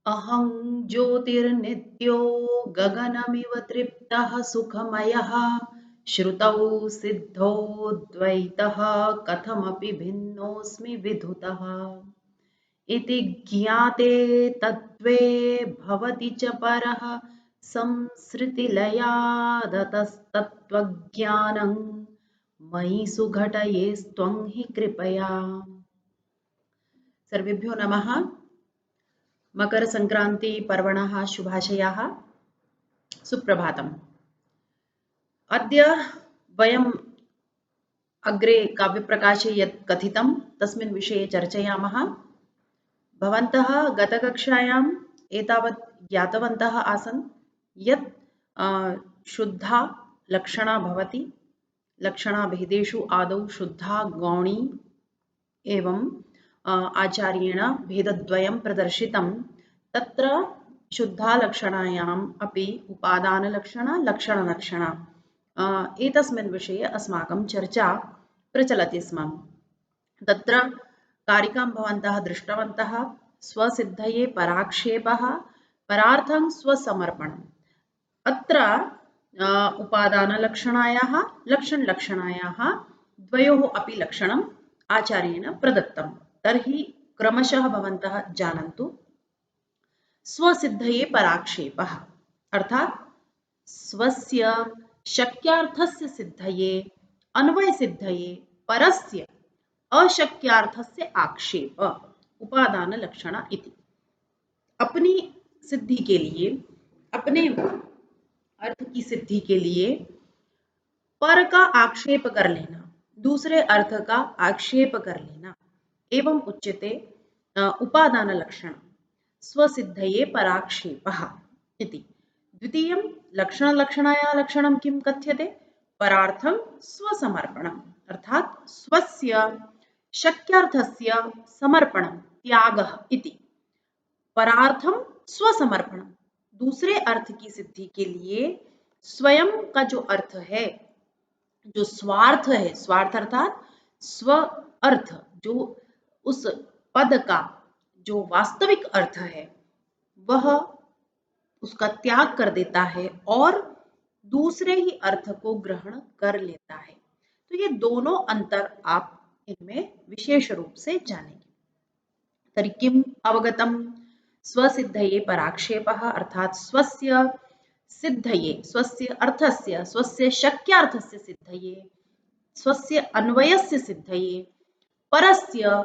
अहं ज्योतिर्नित्यो गगनमिव तृप्तः सुखमयः श्रुतौ सिद्धौ द्वैतः कथमपि भिन्नोऽस्मि विधुतः इति ज्ञाते तत्त्वे भवति च परः संसृतिलयादतस्तत्त्वज्ञानं मयि सुघटयेस्त्वं हि कृपया। सर्वेभ्यो नमः। मकर संक्रांति पर्वणः शुभाशयाः। सुप्रभातम्। अद्य वयम् अग्रे काव्यप्रकाशे यत् कथितं तस्मिन् विषये चर्चयामः। भवन्तः गतकक्षायाम् एतावत् ज्ञातवन्तः आसन् यत् शुद्धा लक्षणा भवति। लक्षणाभेदेषु आदौ शुद्धा गौणी एवं आचार्येण भेदद्वयं प्रदर्शितं। तत्र शुद्धा लक्षणायाम् अपि उपादानलक्षणा लक्षणलक्षणा एतस्मिन् विषये अस्माकं चर्चा प्रचलति स्म। तत्र कारिकां भवन्तः दृष्टवन्तः। स्वसिद्धये पराक्षेपः, परार्थं स्वसमर्पणम्। अत्र उपादानलक्षणायाः लक्षणलक्षणायाः द्वयोः अपि लक्षणम् आचार्येण प्रदत्तं। तर्हि क्रमशः भवन्तः जानन्तु। स्वसिद्धये पराक्षेपः अर्थात् स्वस्य शक्यार्थस्य सिद्धये अन्वयसिद्धये परस्य अशक्यार्थस्य आक्षेप उपादान लक्षण इति। अपनी सिद्धि के लिए, अपने अर्थ की सिद्धि के लिए पर का आक्षेप कर लेना, दूसरे अर्थ का आक्षेप कर लेना एवं उच्यते उपादान लक्षण स्वसिद्धये पराक्षेपः इति। द्वितीयं लक्षणलक्षणाया लक्षणं किं कथ्यते? परार्थं स्वसमर्पणम् अर्थात् स्वस्य शक्यार्थस्य समर्पणं त्यागः इति। परार्थम स्वसमर्पणम दूसरे अर्थ की सिद्धि के लिए स्वयं का जो अर्थ है, जो स्वार्थ है, स्वार्थ अर्थात स्व अर्थ, जो उस पद का जो वास्तविक अर्थ है वह उसका त्याग कर देता है और दूसरे ही अर्थ को ग्रहण कर लेता है। तो ये दोनों अंतर आप इनमें विशेष रूप से जानेंगे। तर्हि किम् अवगतम्? स्वसिद्धये पराक्षेपः अर्थात् स्वस्य सिद्धये, स्वस्य अर्थस्य, स्वस्य शक्यार्थस्य सिद्धये, स्वस्य अन्वयस्य सिद्धये परस्य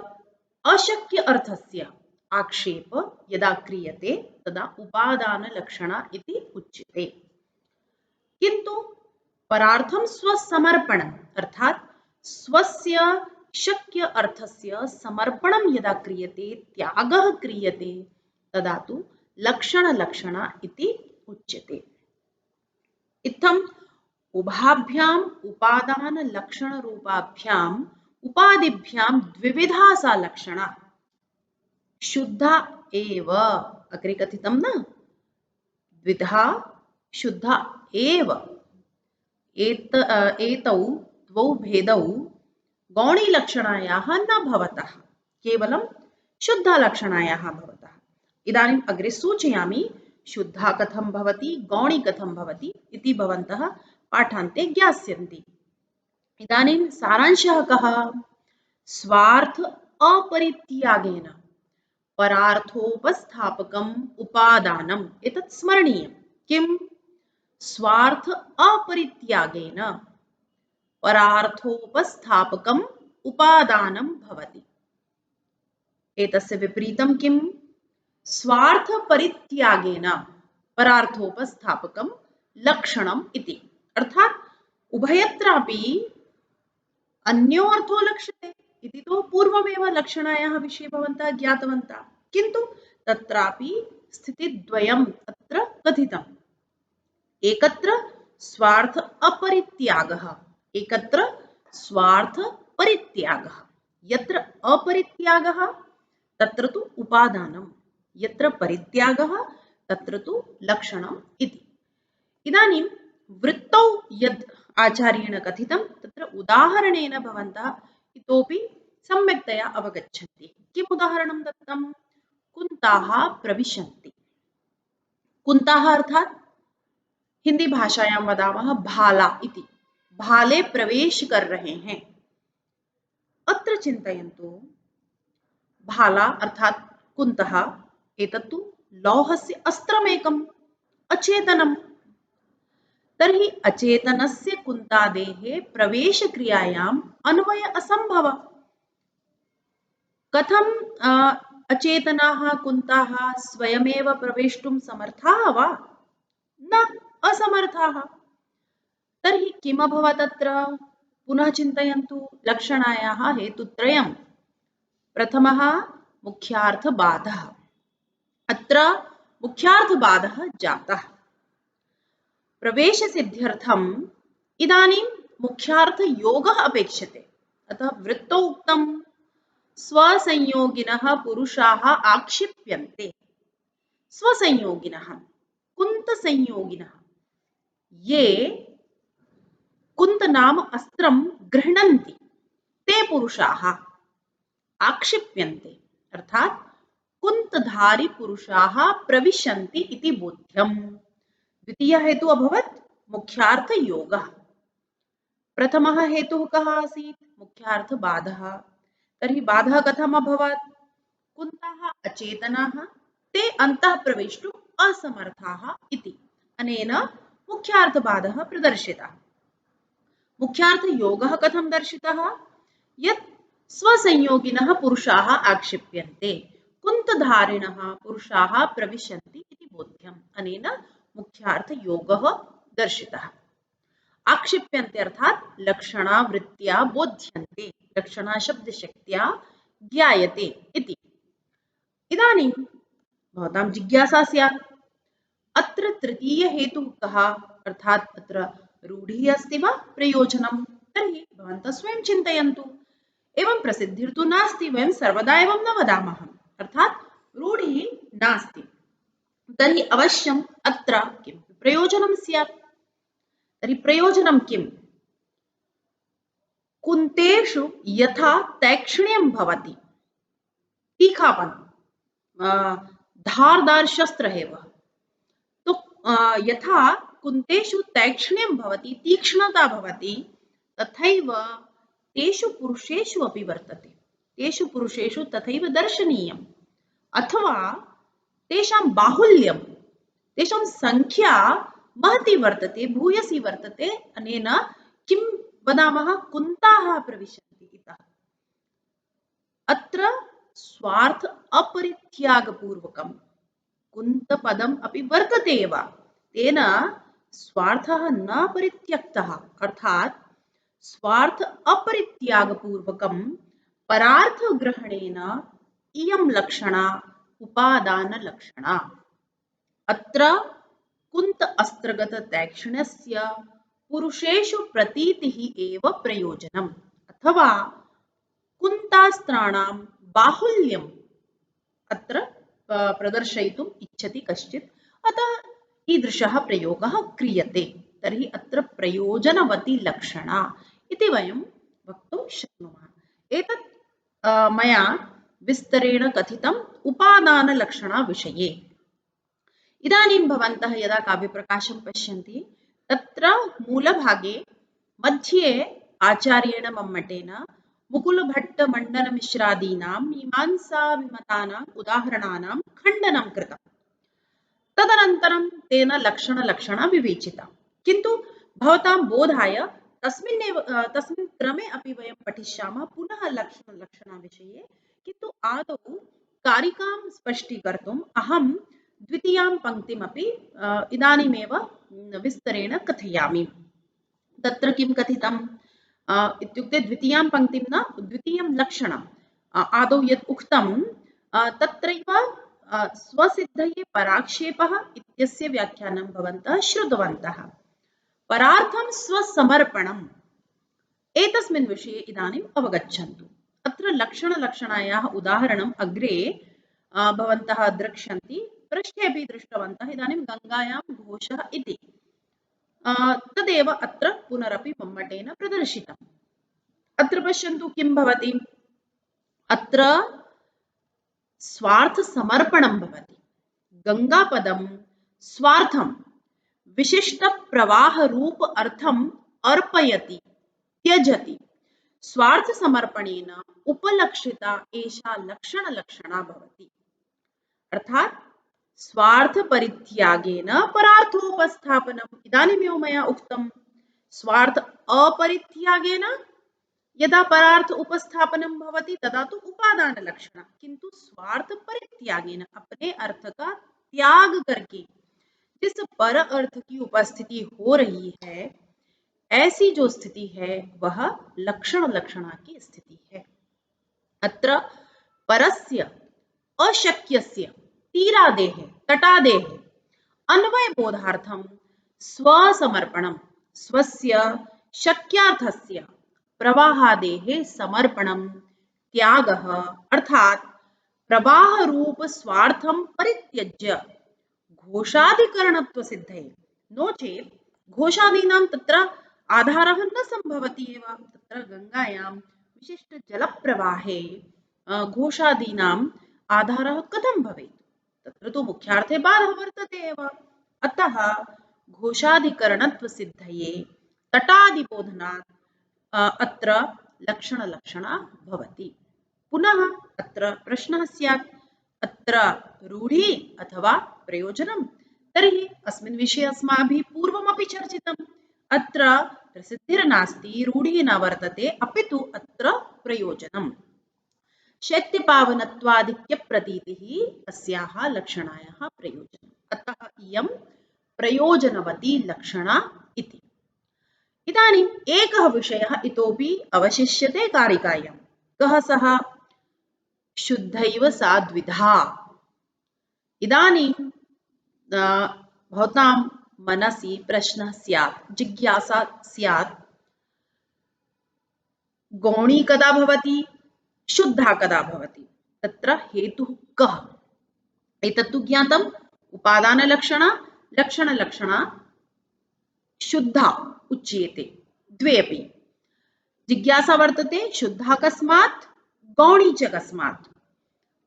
अशक्य अर्थस्य आक्षेप यदा क्रियते तदा उपादानलक्षणा इति उच्यते। किन्तु परार्थं स्वसमर्पणम् अर्थात् स्वस्य शक्य अर्थस्य समर्पणं यदा क्रियते, त्यागः क्रियते, तदा तु लक्षणलक्षणा इति उच्यते। इत्थम् उभाभ्याम् उपादानलक्षणरूपाभ्याम् उपादिभ्यां द्विविधा सा लक्षणा। शुद्धा एव अग्रे कथितं न, द्विधा शुद्धा एव। एतौ द्वौ भेदौ गौणीलक्षणायाः न भवतः, केवलं शुद्धालक्षणायाः भवतः। इदानीम् अग्रे सूचयामि शुद्धा कथं भवति, गौणी कथं भवति इति भवन्तः पाठान्ते ज्ञास्यन्ति। इदानीं सारांशः कः? स्वार्थ अपरित्यागेन परार्थोपस्थापकम् उपादानम् एतत् स्मरणीयम्। किम्? स्वार्थ अपरित्यागेन परार्थोपस्थापकम् उपादानं भवति। एतस्य विपरीतं किम्? स्वार्थ परित्यागेन परार्थोपस्थापकं लक्षणम् इति। अर्थात् उभयत्रापि अन्यो अर्थो लक्ष्यते इति तो पूर्वमेव लक्षणायाः विषये भवन्तः ज्ञातवन्तः। किन्तु तत्रापि स्थितिद्वयम् अत्र कथितम्। एकत्र स्वार्थ अपरित्यागः, एकत्र स्वार्थ परित्यागः। यत्र अपरित्यागः तत्र तु उपादानं, यत्र परित्यागः तत्र तु लक्षणम् इति। इदानीं वृत्तौ यद् आचार्येण कथितं तत्र उदाहरणेन भवन्तः इतोपि सम्यक्तया अवगच्छन्ति। किम् उदाहरणं दत्तं? कुन्ताः प्रविशन्ति। कुन्ताः अर्थात् हिंदी भाषायां वदामः भाला इति, भाले प्रवेश कर रहे हैं। अत्र चिन्तयन्तु, भाला अर्थात् कुन्तः एतत्तु लौहस्य अस्त्रमेकम्, अचेतनम्। तर्हि अचेतनस्य कुन्तादेः प्रवेशक्रियायाम् अन्वय असम्भव। कथं अचेतनाः कुन्ताः स्वयमेव प्रवेष्टुं समर्थाः वा? न, असमर्थाः। तर्हि किम् अभवत् अत्र? पुनः चिन्तयन्तु, लक्षणायाः हेतुत्रयम्। प्रथमः मुख्यार्थबाधः। अत्र मुख्यार्थबाधः जातः। प्रवेशसिद्ध्यर्थम् इदानीं मुख्यार्थयोगः अपेक्षते। अतः वृत्तौ उक्तं स्वसंयोगिनः पुरुषाः आक्षिप्यन्ते। स्वसंयोगिनः, कुन्तसंयोगिनः, ये कुन्त नाम अस्त्रं गृह्णन्ति ते पुरुषाः आक्षिप्यन्ते अर्थात् कुन्तधारी पुरुषाः प्रविशन्ति इति बोध्यम्। द्वितीयः हेतुः अभवत् मुख्यार्थयोगः। प्रथमः हेतुः कः आसीत्? मुख्यार्थबाधः। तर्हि बाधः कथम् अभवत्? कुन्ताः अचेतनाः, ते अन्तः प्रवेष्टुम् असमर्थाः इति। अनेन मुख्यार्थबाधः प्रदर्शितः। मुख्यार्थयोगः कथं दर्शितः? यत् स्वसंयोगिनः पुरुषाः आक्षिप्यन्ते, कुन्तधारिणः पुरुषाः प्रविशन्ति इति बोध्यम्। अनेन मुख्यार्थयोगः दर्शितः। आक्षिप्यन्ते अर्थात् लक्षणावृत्त्या बोध्यन्ते, लक्षणाशब्दशक्त्या ज्ञायते इति। इदानीं भवतां जिज्ञासा स्यात्, अत्र तृतीयहेतुः कः? अर्थात् अत्र रूढिः अस्ति वा प्रयोजनं? तर्हि भवन्तः स्वयं चिन्तयन्तु। एवं प्रसिद्धिर्तु नास्ति, वयं सर्वदा एवं न वदामः, अर्थात् रूढिः नास्ति। तर्हि अवश्यम् अत्र किं प्रयोजनं स्यात्? तर्हि प्रयोजनं किम्? कुन्तेषु यथा तैक्ष्ण्यं भवति, तीखापन, धारदार शस्त्र है वह, तो यथा कुन्तेषु तैक्ष्ण्यं भवति, तीक्ष्णता भवति, तथैव तेषु पुरुषेषु अपि वर्तते। तेषु पुरुषेषु तथैव दर्शनीयम्। अथवा तेषां बाहुल्यं, तेषां संख्या महती वर्तते, भूयसी वर्तते। अनेन किं वदामः? कुन्ताः प्रविशन्ति इतः। अत्र स्वार्थ अपरित्यागपूर्वकं कुन्तपदम् अपि वर्तते एव, तेन स्वार्थः न परित्यक्तः, अर्थात् स्वार्थ अपरित्यागपूर्वकं परार्थग्रहणेन इयं लक्षणा उपादानलक्षणा। अत्र कुन्त अस्त्रगत तैक्ष्ण्यस्य पुरुषेषु प्रतीतिः एव प्रयोजनम्, अथवा कुन्तास्त्राणां बाहुल्यम् अत्र प्रदर्शयितुम् इच्छति कश्चित्, अतः ईदृशः प्रयोगः क्रियते। तर्हि अत्र प्रयोजनवती लक्षणा इति वयं वक्तुं शक्नुमः। एतत् मया विस्तरेण कथितम् उपादानलक्षणा विषये। इदानीं भवन्तः यदा काव्यप्रकाशं पश्यन्ति, तत्र मूलभागे मध्ये आचार्येण मम्मटेन मुकुलभट्टमण्डनमिश्रादीनां मीमांसाविमतानाम् उदाहरणानां खण्डनं कृतम्। तदनन्तरं तेन लक्षणलक्षणा विवेचिता। किन्तु भवतां बोधाय तस्मिन् क्रमे अपि वयं पठिष्यामः पुनः लक्षणलक्षणविषये। किन्तु आदौ कारिकां स्पष्टीकर्तुम् अहं द्वितीयां पङ्क्तिमपि इदानीमेव विस्तरेण कथयामि। तत्र किं कथितम् इत्युक्ते द्वितीयां पङ्क्तिं न, द्वितीयं लक्षणम् आदौ यत् उक्तं तत्रैव स्वसिद्धये पराक्षेपः इत्यस्य व्याख्यानं भवन्तः श्रुतवन्तः। परार्थं स्वसमर्पणम्, एतस्मिन् विषये इदानीम् अवगच्छन्तु। अत्र लक्षणलक्षणायाः उदाहरणम् अग्रे भवन्तः द्रक्ष्यन्ति, पृष्ठे अपि दृष्टवन्तः। इदानीं गङ्गायां घोषः इति तदेव अत्र पुनरपि मम्मटेन प्रदर्शितम्। अत्र पश्यन्तु किं भवति। अत्र स्वार्थसमर्पणं भवति। गङ्गापदं स्वार्थं विशिष्टप्रवाहरूप अर्थम् अर्पयति, त्यजति। स्वार्थसमर्पणेन उपलक्षिता एषा लक्षणलक्षणा भवति। अर्थात् स्वार्थपरित्यागेन परार्थोपस्थापनम्। इदानीमेव मया उक्तं स्वार्थ अपरित्यागेन यदा परार्थ उपस्थापनं भवति तदा तो उपादानलक्षणा, किंतु स्वार्थ परित्यागेन अपने अर्थ का त्याग करके जिस पर अर्थ की उपस्थिति हो रही है, ऐसी जो स्थिति है वह लक्षण लक्षणा की स्थिति है। अत्र परस्य अशक्यस्य तीरादेः तटादेः अन्वय बोधार्थम स्वसमर्पणम स्वस्य शक्यार्थस्य प्रवाहादेः समर्पणम त्यागः अर्थात प्रवाह रूप स्वार्थम परित्यज्य घोषाधिकरणत्व सिद्धये। नो चेत् घोषादीनां तत्र आधारः न सम्भवति एव। तत्र गङ्गायां विशिष्ट जलप्रवाहे घोषादीनाम् आधारः कथं भवेत्? तत्र तु मुख्यार्थे बाधः वर्तते एव। अतः घोषाधिकरणत्व सिद्धये तटादिबोधनात् अत्र लक्षणलक्षणा भवति। पुनः अत्र प्रश्नः स्यात्, अत्र रूढि अथवा प्रयोजनं? तर्हि अस्मिन् विषये अस्माभिः पूर्वमपि चर्चितम्। अत्र प्रसिद्धिर्नास्ति, रूढिः न वर्तते, अपि तु अत्र प्रयोजनम्। शैत्यपावनत्वादित्यप्रतीतिः अस्याः लक्षणायाः प्रयोजनम्। अतः इयं प्रयोजनवती लक्षणा इति। इदानीम् एकः विषयः इतोपि अवशिष्यते कारिकायां। कः सः? शुद्धैव सा द्विधा। इदानीं भवतां मनसि प्रश्नः स्यात्, जिज्ञासा स्यात्, गौणी कदा भवति, शुद्धा कदा भवति? तत्र हेतुः कः? एतत्तु ज्ञातम्, उपादानलक्षणा लक्षणलक्षणा शुद्धा उच्येते, द्वे अपि। जिज्ञासा वर्तते, शुद्धा कस्मात्, गौणी च कस्मात्?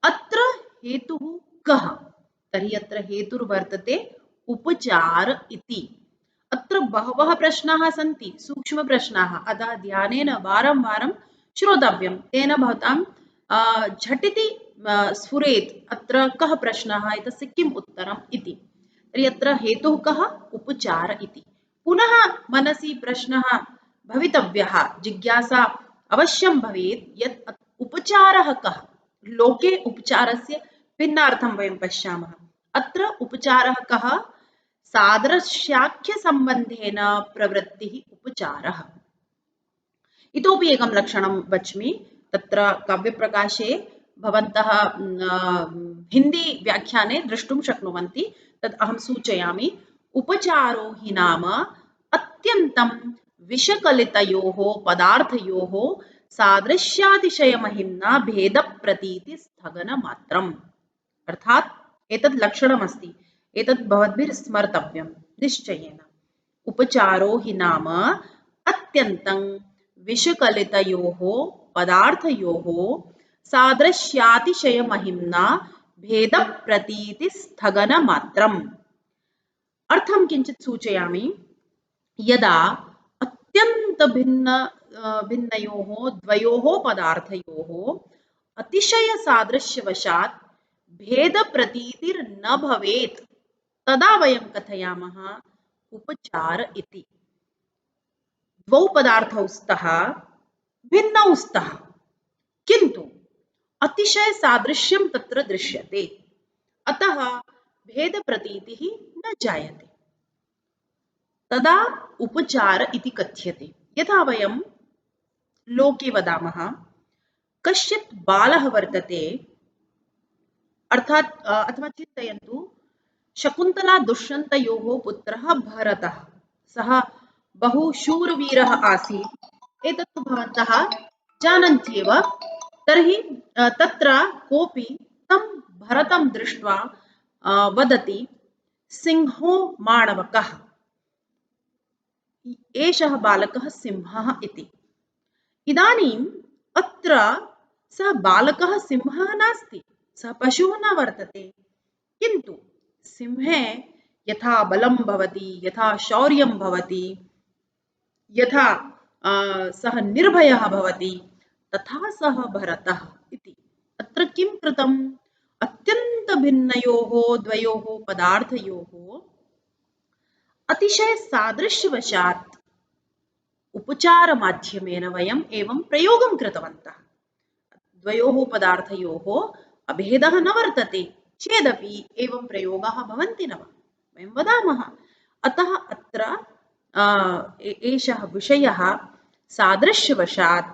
अत्र हेतुः कः? तर्हि अत्र हेतुर्वर्तते उपचार इति। अत्र बहवः प्रश्नाः सन्ति, सूक्ष्मप्रश्नाः, अतः ध्यानेन वारं वारं श्रोतव्यं, तेन भवतां झटिति स्फुरेत् अत्र कः प्रश्नः, एतस्य किम् उत्तरम् इति। तर्हि अत्र हेतुः कः? उपचार इति। पुनः मनसि प्रश्नः भवितव्यः, जिज्ञासा अवश्यं भवेत्, यत् उपचारः कः? लोके उपचारस्य भिन्नार्थं वयं पश्यामः। अत्र उपचारः कः? सादृश्याख्यसम्बन्धेन प्रवृत्तिः उपचारः। इतोपि एकं लक्षणं वच्मि, तत्र काव्यप्रकाशे भवन्तः हिन्दी व्याख्याने द्रष्टुं शक्नुवन्ति, तद् अहं सूचयामि। उपचारो हि नाम अत्यन्तं विषकलितयोः पदार्थयोः सादृश्यातिशयमहिम्ना भेदप्रतीति स्थगनमात्रम्। अर्थात् एतत् लक्षणमस्ति, एतत् भवद्भिः स्मर्तव्यं निश्चयेन। उपचारो हि नाम अत्यन्तं विषकलितयोः पदार्थयोः सादृश्यातिशयमहिम्ना भेदप्रतीति स्थगनमात्रम्। अर्थं किञ्चित् सूचयामि। यदा अत्यन्त भिन्नयोः द्वयोः पदार्थयोः अतिशय सादृश्यवशात् भेदप्रतीतिर्न भवेत्, तदा वयं कथयामः उपचार इति। द्वौ पदार्थौ स्तः, भिन्नौ स्तः, किन्तु अतिशय सादृश्यं तत्र दृश्यते, अतः भेदप्रतीतिः न जायते, तदा उपचार इति कथ्यते। यथा वयं लोके वदामः, कश्चित् बालः वर्तते, अर्थात् अथवा चिन्तयन्तु, शकुन्तला दुष्यन्तयोः पुत्रः भरतः, सः बहु शूरवीरः आसीत्, एतत्तु भवन्तः जानन्त्येव। तर्हि तत्र कोऽपि तं भरतं दृष्ट्वा वदति, सिंहो माणवकः, एषः बालकः सिंहः इति। इदानीम् अत्र सः बालकः सिंहः नास्ति, सः पशुः न वर्तते। किन्तु सिंहे यथा बलं भवति, यथा शौर्यं भवति, यथा सः निर्भयः भवति, तथा सः भरतः इति। अत्र किं कृतम्? अत्यन्तभिन्नयोः द्वयोः पदार्थयोः अतिशय सादृश्यवशात् उपचारमाध्यमेन वयम् एवं प्रयोगं कृतवन्तः। द्वयोः पदार्थयोः अभेदः न वर्तते चेदपि एवं प्रयोगाः भवन्ति न वा? वयं वदामः। अतः अत्र एषः विषयः सादृश्यवशात्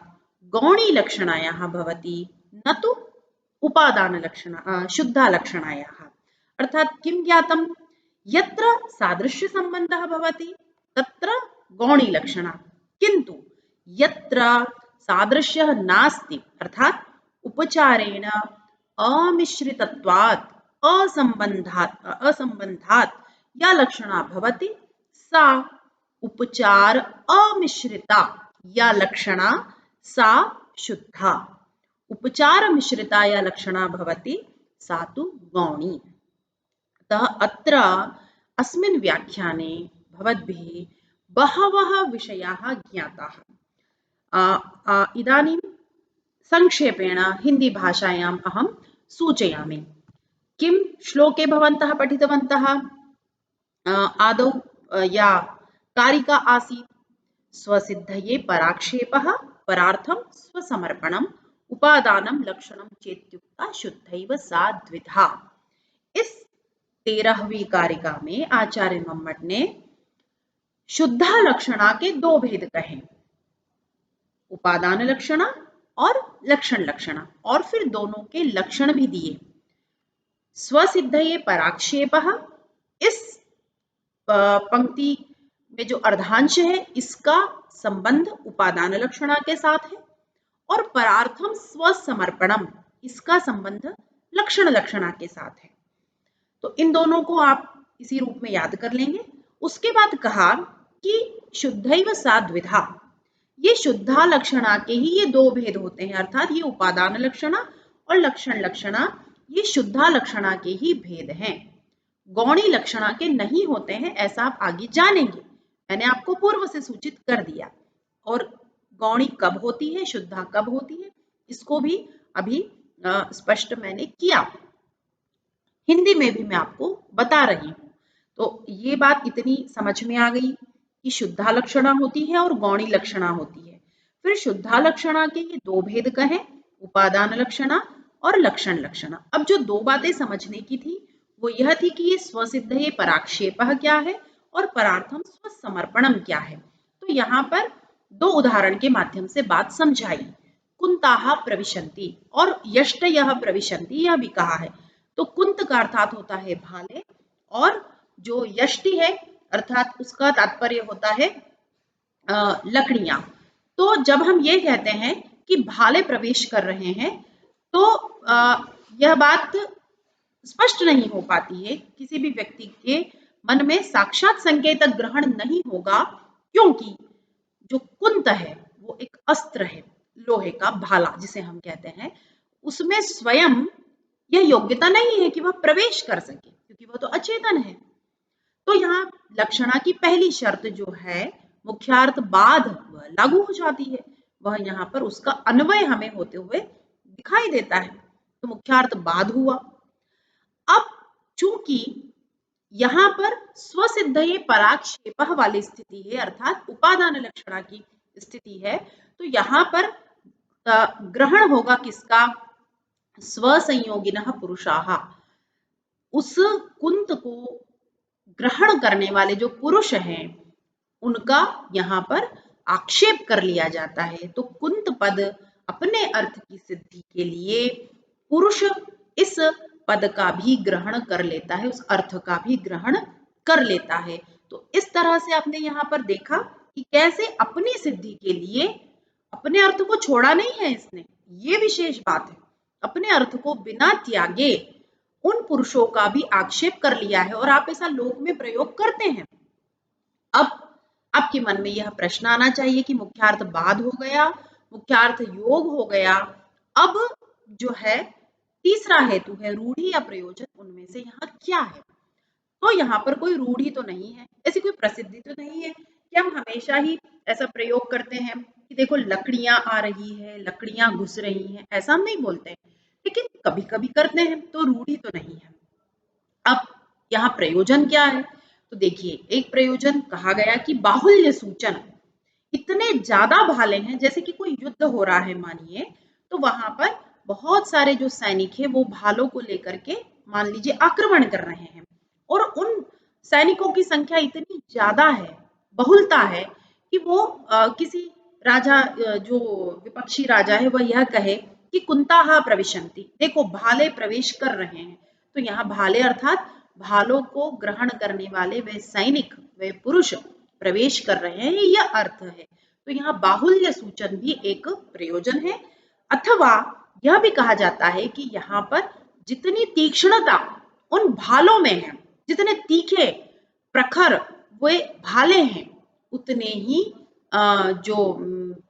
गौणीलक्षणायाः भवति, न तु शुद्धालक्षणायाः। अर्थात् किं ज्ञातं? यत्र सादृश्यसम्बन्धः भवति तत्र गौणीलक्षणा, किन्तु यत्र सादृश्यः नास्ति अर्थात् उपचारेण अमिश्रितत्वात् असम्बन्धात् या लक्षणा भवति सा उपचार अमिश्रिता या लक्षणा सा शुद्धा। उपचार मिश्रिता या लक्षणा भवति सा तु गौणी। अतः अत्र अस्मिन् व्याख्याने भवद्भिः बहवः विषयाः ज्ञाताः। इदानीं संक्षेपेण हिन्दीभाषायाम् अहं सूचयामि। किं श्लोके भवन्तः पठितवन्तः? आदौ या कारिका आसीत्, स्वसिद्धये पराक्षेपः परार्थं स्वसमर्पणम् उपादानं लक्षणं चेत्युक्ता शुद्धैव सा द्विधा। इस 13वीं कारिका में आचार्य मम्मट ने शुद्धा लक्षणा के दो भेद कहे, उपादान लक्षणा और लक्षण लक्षणा, और फिर दोनों के लक्षण भी दिए। स्वसिद्धये पराक्षेपः, इस पंक्ति में जो अर्धांश है इसका संबंध उपादान लक्षणा के साथ है, और परार्थम स्वसमर्पणम इसका संबंध लक्षण लक्षणा के साथ है। तो इन दोनों को आप इसी रूप में याद कर लेंगे। उसके बाद कहा कि शुद्धैव सा द्विधा, ये शुद्धा लक्षणा के ही ये दो भेद होते हैं, अर्थात ये उपादान लक्षणा और लक्षण लक्षणा ये शुद्धा लक्षणा के ही भेद हैं, गौणी लक्षणा के नहीं होते हैं, ऐसा आप आगे जानेंगे। मैंने आपको पूर्व से सूचित कर दिया। और गौणी कब होती है, शुद्धा कब होती है, इसको भी अभी स्पष्ट मैंने किया। हिंदी में भी मैं आपको बता रही हूँ। तो ये बात इतनी समझ में आ गई कि शुद्धा लक्षणा होती है और गौणी लक्षणा होती है। फिर शुद्धा लक्षणा के ये दो भेद कहे, उपादान लक्षणा और लक्षण लक्षणा। अब जो दो बातें समझने की थी वो यह थी कि ये स्वसिद्धये पराक्षेपः क्या है और परार्थम स्वसमर्पणम क्या है। तो यहाँ पर दो उदाहरण के माध्यम से बात समझाई। कुंताः प्रविशन्ति और यष्टयः प्रविशन्ति यह भी कहा है। तो कुंत का अर्थात होता है भाले, और जो यष्टि है अर्थात उसका तात्पर्य होता है लकड़ियां। तो जब हम ये कहते हैं कि भाले प्रवेश कर रहे हैं तो यह बात स्पष्ट नहीं हो पाती है, किसी भी व्यक्ति के मन में साक्षात संकेतक ग्रहण नहीं होगा, क्योंकि जो कुंत है वो एक अस्त्र है, लोहे का भाला जिसे हम कहते हैं, उसमें स्वयं यह योग्यता नहीं है कि वह प्रवेश कर सके, क्योंकि वह तो अचेतन है। तो यहाँ लक्षणा की पहली शर्त जो है मुख्यार्थ बाध वह लागू हो जाती है, वह यहाँ पर उसका अन्वय हमें होते हुए दिखाई देता है। तो मुख्यार्थ बाध हुआ। अब चूंकि यहाँ पर स्वसिद्धये पराक्षेपः वाली स्थिति है, अर्थात उपादान लक्षणा की स्थिति है, तो यहाँ पर ग्रहण होगा किसका? स्वसंयोगिनः पुरुषाः। उस कुंत को ग्रहण करने वाले जो पुरुष हैं उनका यहाँ पर आक्षेप कर लिया जाता है। तो कुंत पद अपने अर्थ की सिद्धि के लिए पुरुष इस पद का भी ग्रहण कर लेता है, उस अर्थ का भी ग्रहण कर लेता है। तो इस तरह से आपने यहाँ पर देखा कि कैसे अपनी सिद्धि के लिए अपने अर्थ को छोड़ा नहीं है इसने, ये विशेष बात है। अपने अर्थ को बिना त्यागे उन पुरुषों का भी आक्षेप कर लिया है, और आप ऐसा लोक में प्रयोग करते हैं। अब आपके मन में यह प्रश्न आना चाहिए कि मुख्यार्थ बाध हो गया, मुख्यार्थ योग हो गया, अब जो है तीसरा हेतु है रूढ़ि या प्रयोजन, उनमें से यहाँ क्या है? तो यहाँ पर कोई रूढ़ि तो नहीं है, ऐसी कोई प्रसिद्धि तो नहीं है कि हम हमेशा ही ऐसा प्रयोग करते हैं कि देखो लकड़ियां आ रही है, लकड़ियां घुस रही हैं, ऐसा हम नहीं बोलते हैं, लेकिन कभी कभी करते हैं, तो रूढ़ि तो नहीं है। अब यहाँ प्रयोजन क्या है? तो देखिए, एक प्रयोजन कहा गया कि बाहुल्य सूचन, इतने ज्यादा भाले हैं, जैसे कि कोई युद्ध हो रहा है मानिए, तो वहां पर बहुत सारे जो सैनिक है वो भालों को लेकर के मान लीजिए आक्रमण कर रहे हैं, और उन सैनिकों की संख्या इतनी ज्यादा है, बहुलता है कि वो किसी राजा जो विपक्षी राजा है वह यह कहे कि कुंताहा प्रविशन्ति, देखो भाले प्रवेश कर रहे हैं। तो यहाँ भाले अर्थात भालों को ग्रहण करने वाले वे सैनिक, वे पुरुष प्रवेश कर रहे हैं, यह अर्थ है। तो यहाँ बाहुल्य सूचन भी एक प्रयोजन है। अथवा यह भी कहा जाता है कि यहाँ पर जितनी तीक्ष्णता उन भालों में है, जितने तीखे प्रखर वे भाले हैं, उतने ही जो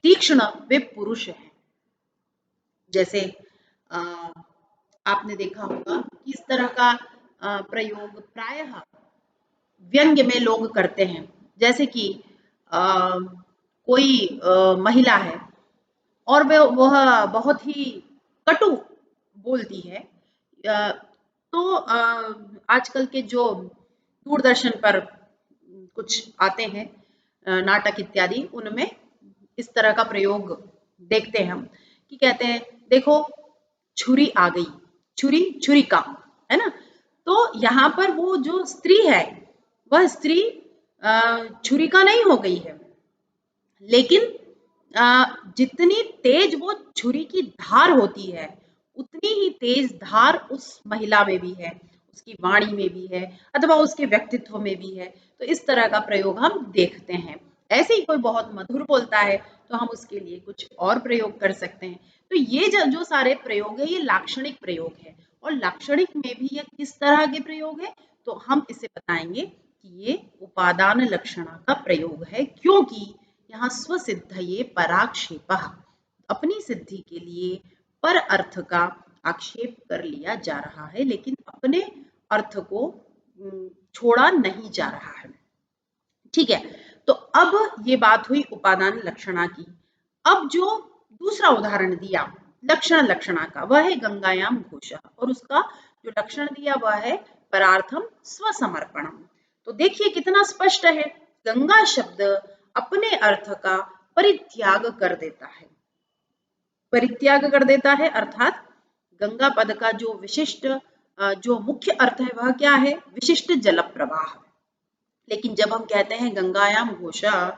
तीक्ष्ण वे पुरुष हैं। जैसे आपने देखा होगा कि इस तरह का प्रयोग प्रायः व्यंग्य में लोग करते हैं, जैसे कि कोई महिला है और वह बहुत ही कटु बोलती है, तो आजकल के जो दूरदर्शन पर कुछ आते हैं नाटक इत्यादि, उनमें इस तरह का प्रयोग देखते हैं हम कि कहते हैं देखो छुरी आ गई, छुरी छुरिका, है ना। तो यहाँ पर वो जो स्त्री है वह स्त्री छुरिका नहीं हो गई है, लेकिन जितनी तेज वो छुरी की धार होती है, उतनी ही तेज धार उस महिला में भी है, उसकी वाणी में भी है, अथवा उसके व्यक्तित्व में भी है। तो इस तरह का प्रयोग हम देखते हैं। ऐसे ही कोई बहुत मधुर बोलता है तो हम उसके लिए कुछ और प्रयोग कर सकते हैं। तो ये जो सारे प्रयोग है, ये लाक्षणिक प्रयोग है, और लाक्षणिक में भी ये किस तरह के प्रयोग है, तो हम इसे बताएंगे कि ये उपादान लक्षणा का प्रयोग है, क्योंकि यहाँ स्वसिद्धये पराक्षेपः, अपनी सिद्धि के लिए पर अर्थ का आक्षेप कर लिया जा रहा है, लेकिन अपने अर्थ को छोड़ा नहीं जा रहा है। ठीक है, तो अब ये बात हुई उपादान लक्षणा की। अब जो दूसरा उदाहरण दिया लक्षण लक्षणा का, वह है गंगायाम घोषः, और उसका जो लक्षण दिया वह है परार्थम स्वसमर्पणम। तो देखिए कितना स्पष्ट है, गंगा शब्द अपने अर्थ का परित्याग कर देता है, परित्याग कर देता है, अर्थात गंगा पद का जो विशिष्ट जो मुख्य अर्थ है वह क्या है? विशिष्ट जल प्रवाह। लेकिन जब हम कहते हैं गंगायाम घोषा,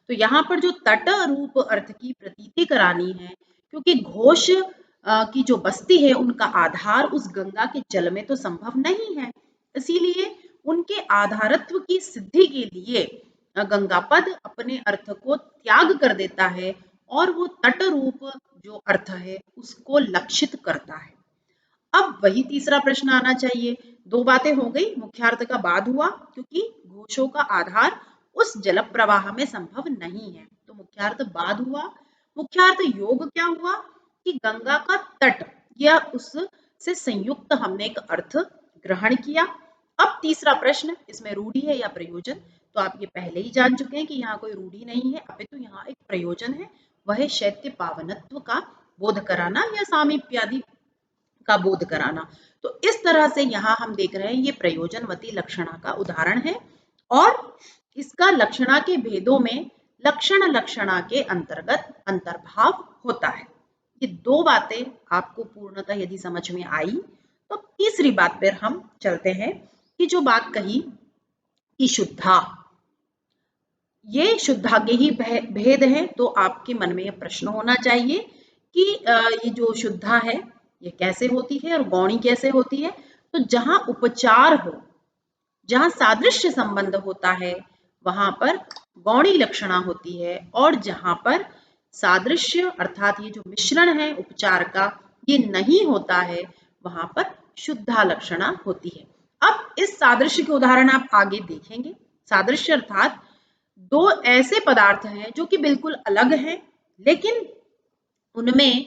तो यहाँ पर जो तट रूप अर्थ की प्रतीति करानी है, क्योंकि घोष की जो बस्ती है उनका आधार उस गंगा के जल में तो संभव नहीं है, इसीलिए उनके आधारत्व की सिद्धि के लिए गंगा पद अपने अर्थ को त्याग कर देता है, और वो तट रूप जो अर्थ है उसको लक्षित करता है। अब वही तीसरा प्रश्न आना चाहिए, दो बातें हो गई, मुख्यार्थ का बाद हुआ क्योंकि घोषों का आधार उस जल प्रवाह में संभव नहीं है, तो मुख्यार्थ बाद हुआ। मुख्यार्थ योग क्या हुआ कि गंगा का तट या उससे संयुक्त हमने एक अर्थ ग्रहण किया। अब तीसरा प्रश्न, इसमें रूढ़ि है या प्रयोजन, तो आप ये पहले ही जान चुके हैं कि यहाँ कोई रूढ़ि नहीं है, अपितु यहाँ एक प्रयोजन है, वह है शैत्य पावनत्व का बोध कराना या सामीप्यादि का बोध कराना। तो इस तरह से यहाँ हम देख रहे हैं ये प्रयोजनवती लक्षणा का उदाहरण है, और इसका लक्षणा के भेदों में लक्षण लक्षणा के अंतर्गत अंतर्भाव होता है। ये दो बातें आपको पूर्णतः यदि समझ में आई, तो तीसरी बात पर हम चलते हैं कि जो बात कही कि शुद्धा, ये शुद्धा के ही भेद है, तो आपके मन में यह प्रश्न होना चाहिए कि ये जो शुद्धा है ये कैसे होती है और गौणी कैसे होती है। तो जहां उपचार हो, जहां सादृश्य संबंध होता है, वहां पर गौणी लक्षणा होती है, और जहां पर सादृश्य अर्थात ये जो मिश्रण है उपचार का ये नहीं होता है, वहां पर शुद्धा लक्षणा होती है। अब इस सादृश्य के उदाहरण आप आगे देखेंगे। सादृश्य अर्थात दो ऐसे पदार्थ हैं जो कि बिल्कुल अलग हैं, लेकिन उनमें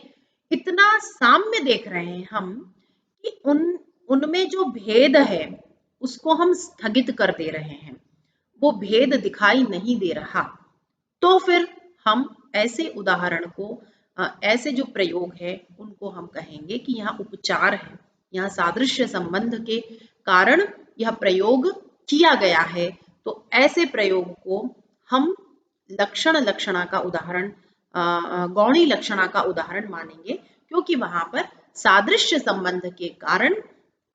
इतना साम्य देख रहे हैं हम कि उनमें जो भेद है उसको हम स्थगित कर दे रहे हैं, वो भेद दिखाई नहीं दे रहा, तो फिर हम ऐसे उदाहरण को ऐसे जो प्रयोग है उनको हम कहेंगे कि यहाँ उपचार है, यहाँ सादृश्य संबंध के कारण यह प्रयोग किया गया है। तो ऐसे प्रयोग को हम लक्षण लक्षणा का उदाहरण, गौणी लक्षणा का उदाहरण मानेंगे, क्योंकि वहां पर सादृश्य संबंध के कारण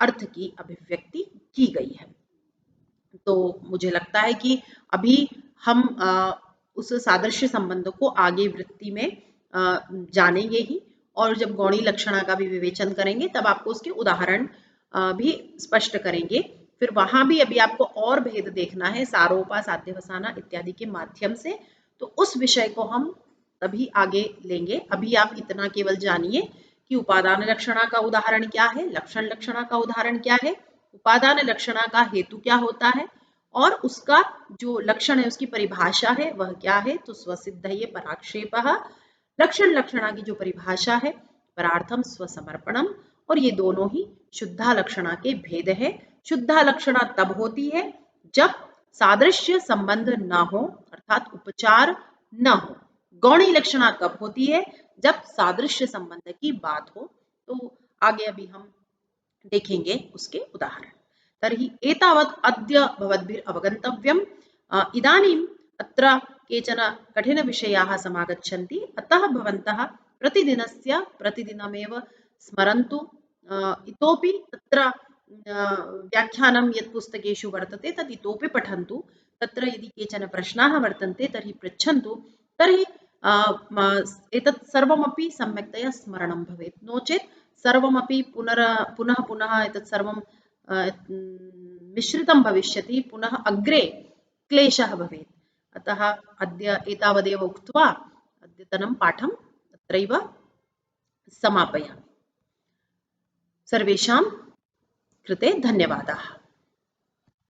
अर्थ की अभिव्यक्ति की गई है। तो मुझे लगता है कि अभी हम उस सादृश्य संबंध को आगे वृत्ति में जानेंगे ही, और जब गौणी लक्षणा का भी विवेचन करेंगे तब आपको उसके उदाहरण भी स्पष्ट करेंगे। फिर वहां भी अभी आपको और भेद देखना है सारोपा, साध्यवसाना इत्यादि के माध्यम से, तो उस विषय को हम तभी आगे लेंगे। अभी आप इतना केवल जानिए कि उपादान लक्षणा का उदाहरण क्या है, लक्षण लक्षणा का उदाहरण क्या है, उपादान लक्षणा का हेतु क्या होता है, और उसका जो लक्षण है उसकी परिभाषा है वह क्या है, तो स्वसिद्ध ये पराक्षेपः। लक्षण लक्षणा की जो परिभाषा है परार्थम स्वसमर्पणम, और ये दोनों ही शुद्धा लक्षणा के भेद है। शुद्धा लक्षणा तब होती है जब सादृश्य संबंध न हो, अर्थात उपचार न हो। गौणी लक्षणा कब होती है, जब सादृश्य संबंध की बात हो। तो आगे अभी हम देखेंगे उसके उदाहरण। तर्हि एतावत् अद्य भवद्भिः अवगन्तव्यम्। इदानीम् अत्र केचन कठिनविषयाः समागच्छन्ति, अतः भवन्तः प्रतिदिनमेव स्मरन्तु। इतोपि तत्र व्याख्यानं यत् पुस्तकेषु वर्तते तत् इतोपि पठन्तु। तत्र यदि केचन प्रश्नाः वर्तन्ते तर्हि पृच्छन्तु, तर्हि एतत् सर्वमपि सम्यक्तया स्मरणं भवेत्। नो चेत् सर्वमपि पुनः पुनः एतत् सर्वं मिश्रितं भविष्यति, पुनः अग्रे क्लेशः भवेत्। अतः अद्य एतावदेव उक्त्वा अद्यतनं पाठं तत्रैव समापयामि। सर्वेषां कृते धन्यवादाः।